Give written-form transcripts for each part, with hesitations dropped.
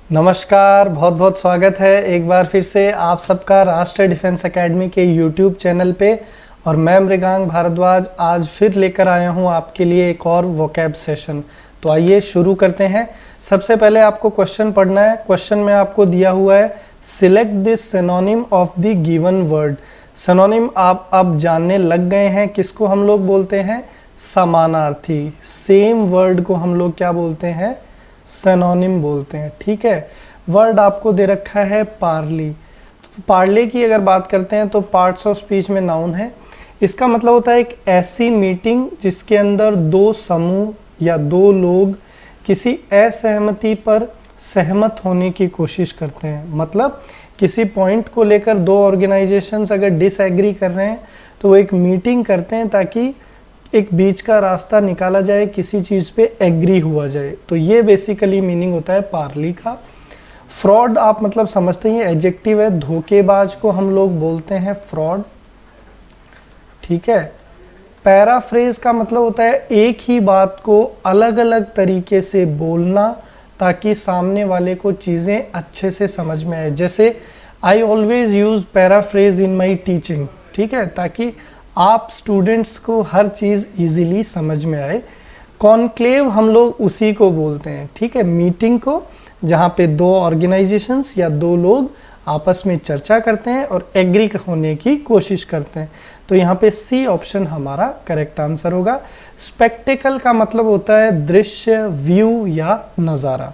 नमस्कार, बहुत बहुत स्वागत है एक बार फिर से आप सबका राष्ट्रीय डिफेंस एकेडमी के यूट्यूब चैनल पे। और मैं मृगांक भारद्वाज आज फिर लेकर आया हूँ आपके लिए एक और वोकैब सेशन। तो आइए शुरू करते हैं। सबसे पहले आपको क्वेश्चन पढ़ना है। क्वेश्चन में आपको दिया हुआ है select this synonym of the given word. Synonym आप अब जानने लग गए हैं, किसको हम लोग बोलते हैं? समानार्थी। सेम वर्ड को हम लोग क्या बोलते हैं? सिनोनिम बोलते हैं। ठीक है, वर्ड आपको दे रखा है पार्ली। तो पार्ले की अगर बात करते हैं तो पार्ट्स ऑफ स्पीच में नाउन है। इसका मतलब होता है एक ऐसी मीटिंग जिसके अंदर दो समूह या दो लोग किसी असहमति पर सहमत होने की कोशिश करते हैं। मतलब किसी पॉइंट को लेकर दो ऑर्गेनाइजेशंस अगर डिसएग्री कर रहे हैं तो वो एक मीटिंग करते हैं ताकि एक बीच का रास्ता निकाला जाए, किसी चीज़ पे एग्री हुआ जाए। तो ये बेसिकली मीनिंग होता है पार्ली का। फ्रॉड आप मतलब समझते हैं, एडजेक्टिव है। धोखेबाज को हम लोग बोलते हैं फ्रॉड। ठीक है। पैराफ्रेज का मतलब होता है एक ही बात को अलग अलग तरीके से बोलना ताकि सामने वाले को चीज़ें अच्छे से समझ में आए। जैसे I always use paraphrase in my teaching. ठीक है, ताकि आप स्टूडेंट्स को हर चीज़ इजीली समझ में आए। कॉन्क्लेव हम लोग उसी को बोलते हैं। ठीक है, मीटिंग को जहाँ पे दो ऑर्गेनाइजेशंस या दो लोग आपस में चर्चा करते हैं और एग्री होने की कोशिश करते हैं। तो यहाँ पे सी ऑप्शन हमारा करेक्ट आंसर होगा। स्पेक्टेकल का मतलब होता है दृश्य, व्यू या नज़ारा।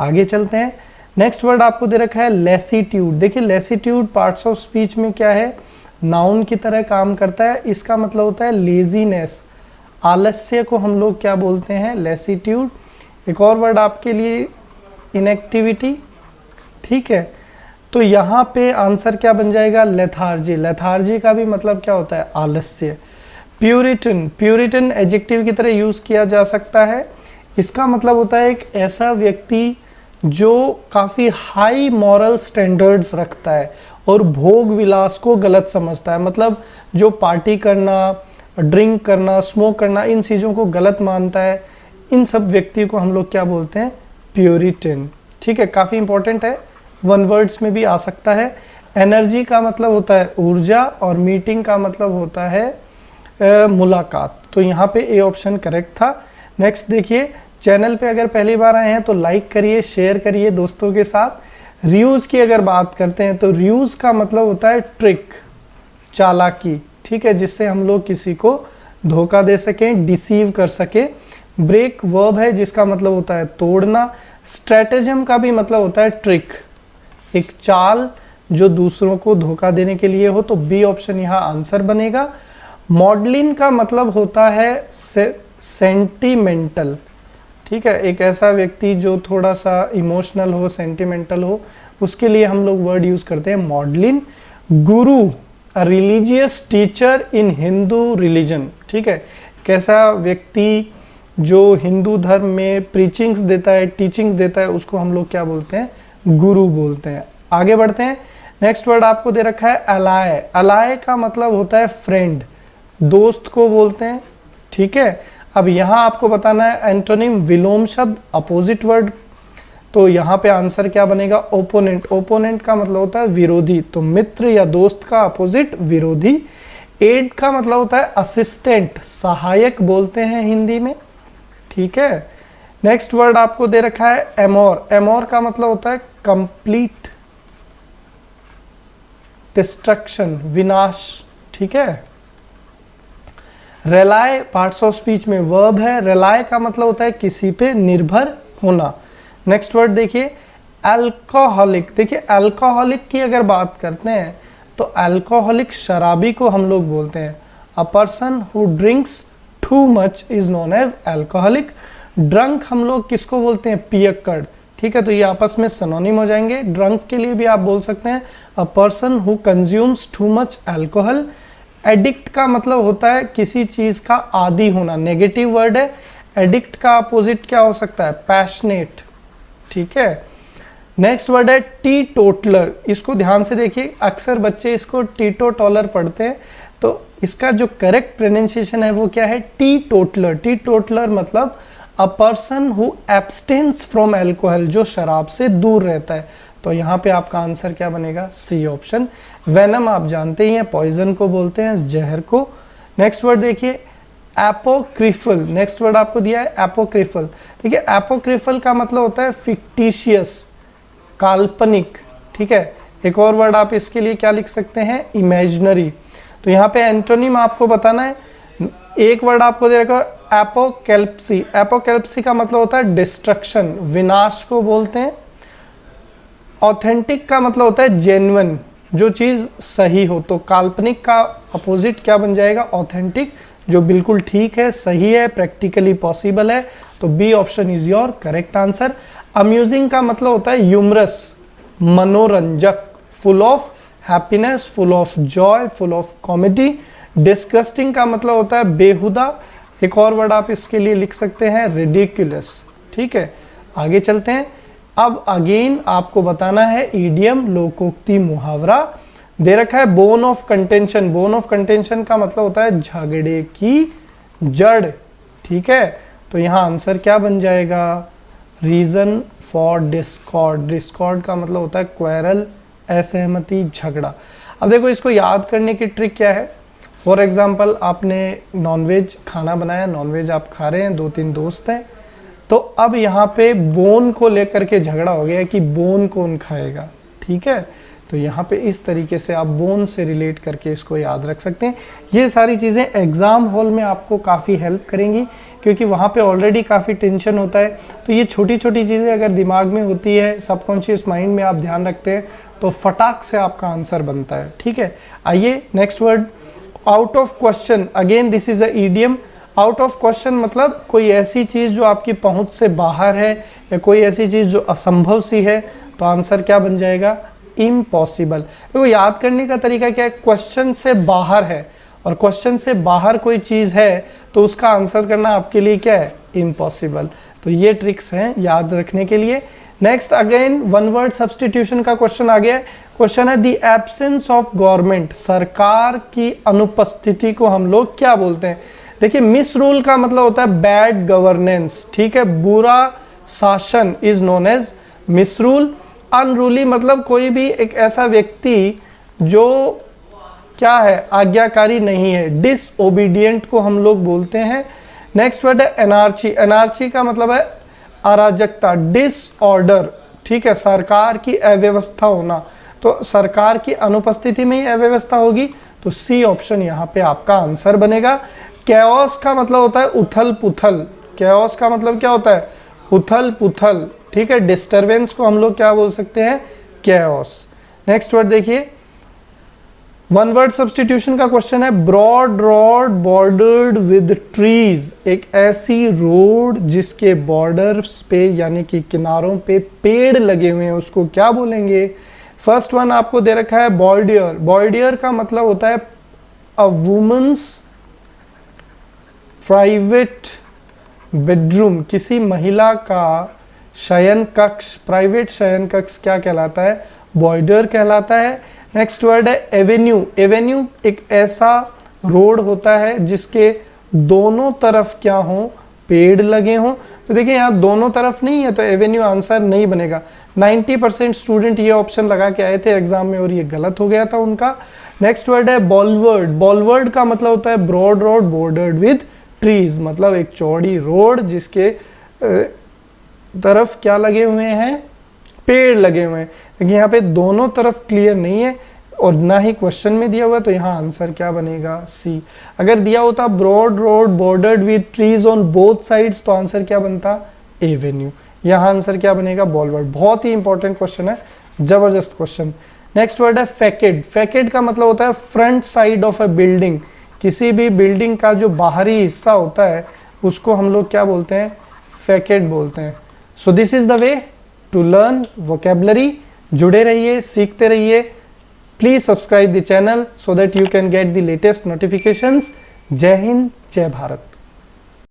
आगे चलते हैं। नेक्स्ट वर्ड आपको दे रखा है लेसीट्यूड। देखिए लेसीट्यूड पार्ट्स ऑफ स्पीच में क्या है? नाउन की तरह काम करता है। इसका मतलब होता है लेजीनेस, आलस्य को हम लोग क्या बोलते हैं? लेसीट्यूड। एक और वर्ड आपके लिए इनएक्टिविटी। ठीक है, तो यहाँ पे आंसर क्या बन जाएगा? लेथार्जी। लेथार्जी का भी मतलब क्या होता है? आलस्य। प्यूरिटन, प्यूरिटन एडजेक्टिव की तरह यूज किया जा सकता है। इसका मतलब होता है एक ऐसा व्यक्ति जो काफ़ी हाई मॉरल स्टैंडर्ड्स रखता है और भोग विलास को गलत समझता है। मतलब जो पार्टी करना, ड्रिंक करना, स्मोक करना, इन चीज़ों को गलत मानता है, इन सब व्यक्ति को हम लोग क्या बोलते हैं? प्यूरिटन। ठीक है, काफ़ी इंपॉर्टेंट है, वन वर्ड्स में भी आ सकता है। एनर्जी का मतलब होता है ऊर्जा और मीटिंग का मतलब होता है मुलाकात। तो यहाँ पे ए ऑप्शन करेक्ट था। नेक्स्ट देखिए, चैनल पे अगर पहली बार आए हैं तो लाइक करिए, शेयर करिए दोस्तों के साथ। रियूज़ की अगर बात करते हैं तो रियूज़ का मतलब होता है ट्रिक, चालाकी। ठीक है, जिससे हम लोग किसी को धोखा दे सकें, डिसीव कर सकें। ब्रेक वर्ब है जिसका मतलब होता है तोड़ना। स्ट्रेटेजम का भी मतलब होता है ट्रिक, एक चाल जो दूसरों को धोखा देने के लिए हो। तो बी ऑप्शन यहाँ आंसर बनेगा। मॉडलिन का मतलब होता है सेंटिमेंटल। ठीक है, एक ऐसा व्यक्ति जो थोड़ा सा इमोशनल हो, सेंटिमेंटल हो, उसके लिए हम लोग वर्ड यूज करते हैं Magdalene. Guru, a religious teacher in Hindu religion. ठीक है, कैसा व्यक्ति जो हिंदू धर्म में प्रीचिंग्स देता है, टीचिंग्स देता है, उसको हम लोग क्या बोलते हैं? गुरु बोलते हैं। आगे बढ़ते हैं। नेक्स्ट वर्ड आपको दे रखा है अलाय। अलाय का मतलब होता है फ्रेंड, दोस्त को बोलते हैं। ठीक है, अब यहाँ आपको बताना है एंटोनिम, विलोम शब्द, अपोजिट वर्ड। तो यहाँ पे आंसर क्या बनेगा? ओपोनेंट। ओपोनेंट का मतलब होता है विरोधी। तो मित्र या दोस्त का अपोजिट विरोधी। एड का मतलब होता है असिस्टेंट, सहायक बोलते हैं हिंदी में। ठीक है, नेक्स्ट वर्ड आपको दे रखा है एमोर। एमोर का मतलब होता है कंप्लीट डिस्ट्रक्शन, विनाश। ठीक है। रिलाय पार्ट्स ऑफ स्पीच में वर्ब है। रिलाय का मतलब होता है किसी पे निर्भर होना। नेक्स्ट वर्ड देखिए अल्कोहलिक। देखिए अल्कोहलिक की अगर बात करते हैं तो अल्कोहलिक शराबी को हम लोग बोलते हैं। A person who drinks too much is known as alcoholic. Drunk हम लोग किसको बोलते हैं? पियक्कड़। ठीक है, तो ये आपस में सिनोनिम हो जाएंगे। ड्रंक के लिए भी आप बोल सकते हैं a person who consumes too much alcohol. Addict का मतलब होता है किसी चीज का आदी होना, नेगेटिव वर्ड है। एडिक्ट का अपोजिट क्या हो सकता है? पैशनेट। ठीक है, नेक्स्ट वर्ड है टी टोटलर। इसको ध्यान से देखिए, अक्सर बच्चे इसको टीटो टॉलर पढ़ते हैं, तो इसका जो करेक्ट प्रोनाउंसिएशन है वो क्या है? T toddler. टी टोटलर मतलब अ person who abstains from alcohol, जो शराब से दूर रहता है। तो यहाँ पे आपका आंसर क्या बनेगा? C option. वेनम आप जानते ही हैं, पॉइजन को बोलते हैं, जहर को। नेक्स्ट वर्ड देखिए एपोक्रिफल, नेक्स्ट वर्ड आपको दिया है एपोक्रिफल। ठीक है, एपोक्रिफल का मतलब होता है फिक्टिशियस, काल्पनिक। ठीक है, एक और वर्ड आप इसके लिए क्या लिख सकते हैं? इमेजिनरी। तो यहाँ पे एंटोनिम आपको बताना है, एक वर्ड आपको दे रखा है एपोकैलिप्सी। एपोकैलिप्सी का मतलब होता है डिस्ट्रक्शन, विनाश को बोलते हैं। ऑथेंटिक का मतलब होता है जेन्युइन, जो चीज सही हो। तो काल्पनिक का अपोजिट क्या बन जाएगा? ऑथेंटिक, जो बिल्कुल ठीक है, सही है, प्रैक्टिकली पॉसिबल है। तो B option is your correct answer. Amusing का मतलब होता है ह्यूमरस, मनोरंजक, full of happiness, full of joy, full of comedy. Disgusting का मतलब होता है बेहुदा। एक और वर्ड आप इसके लिए लिख सकते हैं रिडिकुलस। ठीक है, आगे चलते हैं। अब अगेन आपको बताना है इडियम, लोकोक्ति, मुहावरा। दे रखा है bone of contention. Bone of contention का मतलब होता है झगड़े की जड़। ठीक है, तो यहाँ आंसर क्या बन जाएगा? Reason for Discord. डिस्कॉर्ड का मतलब होता है क्वेरल, असहमति, झगड़ा। अब देखो इसको याद करने की ट्रिक क्या है। फॉर एग्जाम्पल आपने नॉनवेज खाना बनाया, नॉनवेज आप खा रहे हैं, 2-3 दोस्त हैं, तो अब यहाँ पे बोन को लेकर के झगड़ा हो गया कि बोन कौन खाएगा। ठीक है, तो यहाँ पे इस तरीके से आप बोन से रिलेट करके इसको याद रख सकते हैं। ये सारी चीज़ें एग्ज़ाम हॉल में आपको काफ़ी हेल्प करेंगी, क्योंकि वहाँ पे ऑलरेडी काफ़ी टेंशन होता है। तो ये छोटी छोटी चीज़ें अगर दिमाग में होती है, सबकॉन्शियस माइंड में आप ध्यान रखते हैं, तो फटाक से आपका आंसर बनता है। ठीक है, आइए next word out of question. Again this is a idiom. Out of question मतलब कोई ऐसी चीज़ जो आपकी पहुंच से बाहर है, या कोई ऐसी चीज़ जो असंभव सी है। तो आंसर क्या बन जाएगा? इम्पॉसिबल। तो याद करने का तरीका क्या है? क्वेश्चन से बाहर है, और क्वेश्चन से बाहर कोई चीज़ है तो उसका आंसर करना आपके लिए क्या है? इम्पॉसिबल। तो ये ट्रिक्स हैं याद रखने के लिए। Next again one word substitution का क्वेश्चन आ गया है। क्वेश्चन है द एब्सेंस ऑफ गवर्नमेंट। सरकार की अनुपस्थिति को हम लोग क्या बोलते हैं? देखिए, मिस रूल का मतलब होता है बैड गवर्नेंस। ठीक है, बुरा शासन is known as misrule. Unruly मतलब कोई भी एक ऐसा व्यक्ति जो क्या है? आज्ञाकारी नहीं है। डिसओबीडियंट को हम लोग बोलते हैं। नेक्स्ट वर्ड है एनार्ची। एनार्ची का मतलब है अराजकता, डिसऑर्डर। ठीक है, सरकार की अव्यवस्था होना। तो सरकार की अनुपस्थिति में ही अव्यवस्था होगी, तो सी ऑप्शन यहाँ पे आपका आंसर बनेगा। कैओस का मतलब होता है उथल पुथल। कैओस का मतलब क्या होता है? उथल पुथल। ठीक है, डिस्टरबेंस को हम लोग क्या बोल सकते हैं? कैओस। नेक्स्ट वर्ड देखिए, वन वर्ड सब्सटीट्यूशन का क्वेश्चन है broad road bordered with trees. एक ऐसी रोड जिसके बॉर्डर्स पे यानी कि किनारों पे पेड़ लगे हुए हैं, उसको क्या बोलेंगे? फर्स्ट वन आपको दे रखा है बॉर्डियर। बॉर्डियर का मतलब होता है अ वुमेन्स प्राइवेट बेडरूम। किसी महिला का शयन कक्ष, प्राइवेट शयन कक्ष क्या कहलाता है? बॉर्डर कहलाता है। नेक्स्ट वर्ड है एवेन्यू। एवेन्यू एक ऐसा रोड होता है जिसके दोनों तरफ क्या हो? पेड़ लगे हों। तो देखिए यहाँ दोनों तरफ नहीं है, तो एवेन्यू आंसर नहीं बनेगा। 90% स्टूडेंट ये ऑप्शन लगा के आए थे एग्जाम में और ये गलत हो गया था उनका। नेक्स्ट वर्ड है बॉलवर्ड। बॉलवर्ड का मतलब होता है broad road bordered with trees, मतलब एक चौड़ी रोड जिसके तरफ क्या लगे हुए हैं? पेड़ लगे हुए हैं। लेकिन यहाँ पे दोनों तरफ क्लियर नहीं है और ना ही क्वेश्चन में दिया हुआ है, तो यहाँ आंसर क्या बनेगा? सी। अगर दिया होता broad road bordered with trees on both sides, तो आंसर क्या बनता? एवेन्यू। यहाँ आंसर क्या बनेगा? बॉलवर्ड। बहुत ही इंपॉर्टेंट क्वेश्चन है, जबरदस्त क्वेश्चन। नेक्स्ट वर्ड है फैकेड। फैकेड का मतलब होता है front side of a building. किसी भी बिल्डिंग का जो बाहरी हिस्सा होता है उसको हम लोग क्या बोलते हैं? फैकेड बोलते हैं। So this is the way to learn vocabulary. जुड़े रहिए, सीखते रहिए। Please subscribe the channel so that you can get the latest notifications. जय हिंद, जय भारत।